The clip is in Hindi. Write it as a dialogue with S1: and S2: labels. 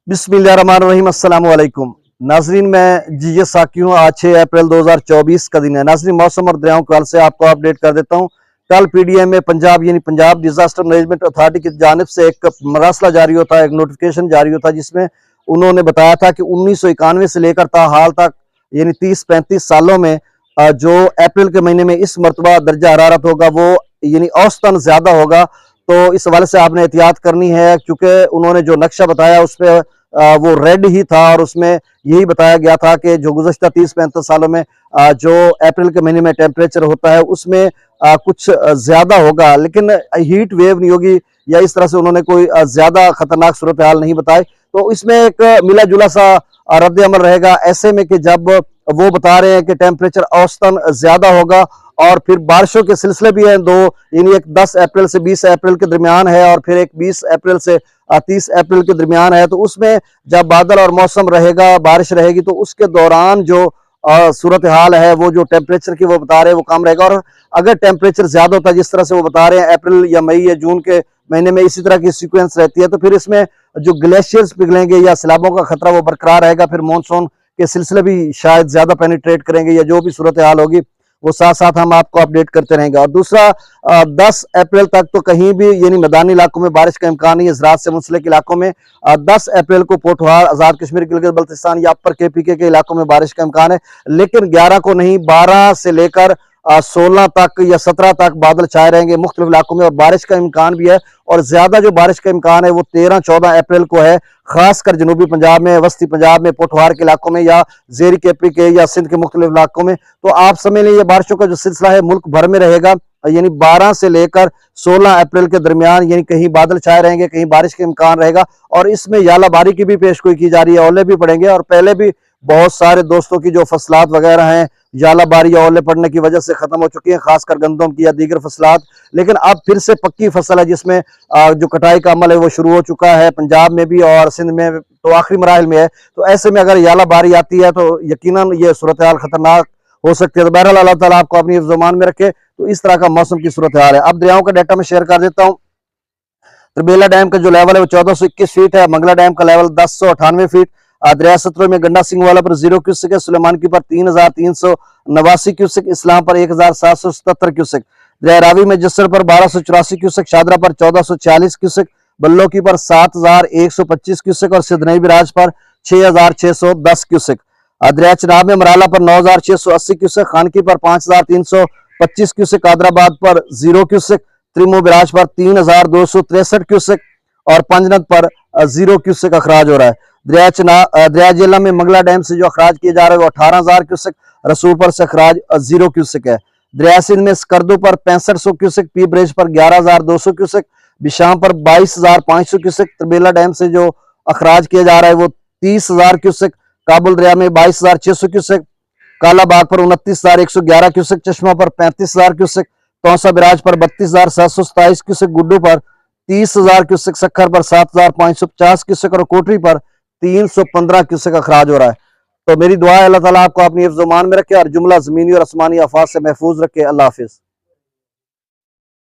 S1: बिस्मिल्लाहिर्रहमानिर्रहीम। अस्सलाम वालेकुम नाजरीन, मैं जी साकी हूँ। आज 6 अप्रैल 2024 का दिन है। नाजरीन, मौसम और दरियाओं के हाल से आपको अपडेट कर देता हूँ। कल पीडीएम में पंजाब यानी पंजाब डिजास्टर मैनेजमेंट अथॉरिटी की जानिब से एक मरासला जारी होता है, एक नोटिफिकेशन जारी होता है, जिसमें उन्होंने बताया था कि 1991 से लेकर ताहाल तक यानी 30-35 सालों में जो अप्रैल के महीने में इस मरतबा दर्जा हरारत होगा वो यानी औसतन ज्यादा होगा। तो इस हवाले से आपने एहतियात करनी है, क्योंकि उन्होंने जो नक्शा बताया उस पर वो रेड ही था और उसमें यही बताया गया था कि जो गुज़श्ता 30-35 सालों में जो अप्रैल के महीने में टेम्परेचर होता है उसमें कुछ ज्यादा होगा, लेकिन हीट वेव नहीं होगी या इस तरह से उन्होंने कोई ज्यादा खतरनाक सूरत हाल नहीं बताई। तो इसमें एक मिला जुला सा रद्द अमल रहेगा ऐसे में कि जब वो बता रहे हैं कि टेम्परेचर औसतन ज्यादा होगा और फिर बारिशों के सिलसिले भी हैं दो, यानी एक 10 अप्रैल से 20 अप्रैल के दरमियान है और फिर एक 20 अप्रैल से 30 अप्रैल के दरमियान है। तो उसमें जब बादल और मौसम रहेगा, बारिश रहेगी, तो उसके दौरान जो सूरत हाल है वो जो टेम्परेचर की वो बता रहे हैं वो कम रहेगा। और अगर टेम्परेचर ज्यादा होता है जिस तरह से वो बता रहे हैं अप्रैल या मई या जून के महीने में इसी तरह की सीक्वेंस रहती है, तो फिर इसमें जो ग्लेशियर्स पिघलेंगे या सैलाबों का खतरा वो बरकरार रहेगा। फिर मानसून के सिलसिले भी शायद ज्यादा पेनिट्रेट करेंगे या जो भी सूरत हाल होगी वो साथ साथ हम आपको अपडेट करते रहेंगे। और दूसरा 10 अप्रैल तक तो कहीं भी यानी मैदानी इलाकों में बारिश का इम्कान नहीं है। ज़राअत से मुंसलिक इलाकों में 10 अप्रैल को पोठवार, आज़ाद कश्मीर, गिलगित बल्तिस्तान या अपर केपीके के इलाकों में बारिश का इम्कान है, लेकिन 11 को नहीं, 12 से लेकर 16 तक या 17 तक बादल छाए रहेंगे मुख्तलिफ इलाकों में और बारिश का इम्कान भी है। और ज्यादा जो बारिश का इम्कान है वो 13-14 अप्रैल को है, खासकर जनूबी पंजाब में, वस्ती पंजाब में, पोठवार के इलाकों में या जेरी केपी के या सिंध के मुख्तलिफ इलाकों में। तो आप समझ लें ये बारिशों का जो सिलसिला है मुल्क भर में रहेगा, यानी 12 से लेकर 16 अप्रैल के दरमियान, यानी कहीं बादल छाए रहेंगे, कहीं बारिश के इम्कान रहेगा। और इसमें यालाबारी की भी पेशगोई की जा रही है, ओले भी पड़ेंगे। और पहले भी बहुत सारे दोस्तों की जो फसलात वगैरह हैं यालाबारी या ओले पड़ने की वजह से खत्म हो चुकी है, खासकर गंदम की या दीगर फसलात। लेकिन अब फिर से पक्की फसल है जिसमें जो कटाई का अमल है वो शुरू हो चुका है, पंजाब में भी और सिंध में तो आखिरी मराहल में है। तो ऐसे में अगर यालाबारी आती है तो यकीनन ये सूरत हाल खतरनाक हो सकती है। तो बहरहाल अल्लाह ताला आपको अपनी हिफ्ज़-ओ-मान में रखे। तो इस तरह का मौसम की सूरत हाल है। अब दरियाओं का डाटा मैं शेयर कर देता हूँ। त्रिबेला डैम का जो लेवल है वो 1421 फीट है। मंगला डैम का लेवल 1098 फीट। दरिया सतलुज में गंडा सिंह वाला पर 0 क्यूसेक है। सुलेमान की पर 3389 क्यूसेक। इस्लाम पर 1777 क्यूसेक। दरिया रावी में जसर पर 1284 क्यूसेक। शादरा पर 1446 क्यूसेक। बल्लो की पर 7125 क्यूसेक और सिद्धनई बिराज पर 6610 क्यूसेक। दरिया चिनाब में मराला पर 9680 क्यूसेक। खानकी पर 5325 क्यूसेक। कादराबाद पर 0 क्यूसेक। त्रिमो बिराज पर 3263 क्यूसेक और पंजनत पर 0 क्यूसेक अखराज हो रहा है। दरिया जेला में मंगला डैम से जो अखराज किए जा रहे हैं वो 18,000 क्यूसेक। रसूलपुर से अखराज 0 क्यूसेक है। दरिया सिंध में स्कर्दू पर 6500 क्यूसेक। पी ब्रिज पर 11,200 क्यूसेक। बिशाम पर 22,500 क्यूसेक। त्रिबेला डैम से जो अखराज किया जा रहा है वो 30,000 क्यूसेक। काबुल दरिया में 22,600 क्यूसेक। कालाबाग पर 29,111 क्यूसेक। चश्मा पर 35,000 क्यूसेक। तौसा बिराज पर 32,727 क्यूसेक। गुड्डू पर 30,000 क्यूसेक। सखर पर 7,550 क्यूसेक और कोटरी पर 315 क्यूसेक अखराज हो रहा है। तो मेरी दुआ है अल्लाह ताला आपको अपनी हिफ्ज़-ओ-मान में रखे और जुमला ज़मीनी और आसमानी आफात से महफूज रखे। अल्लाह हाफिज।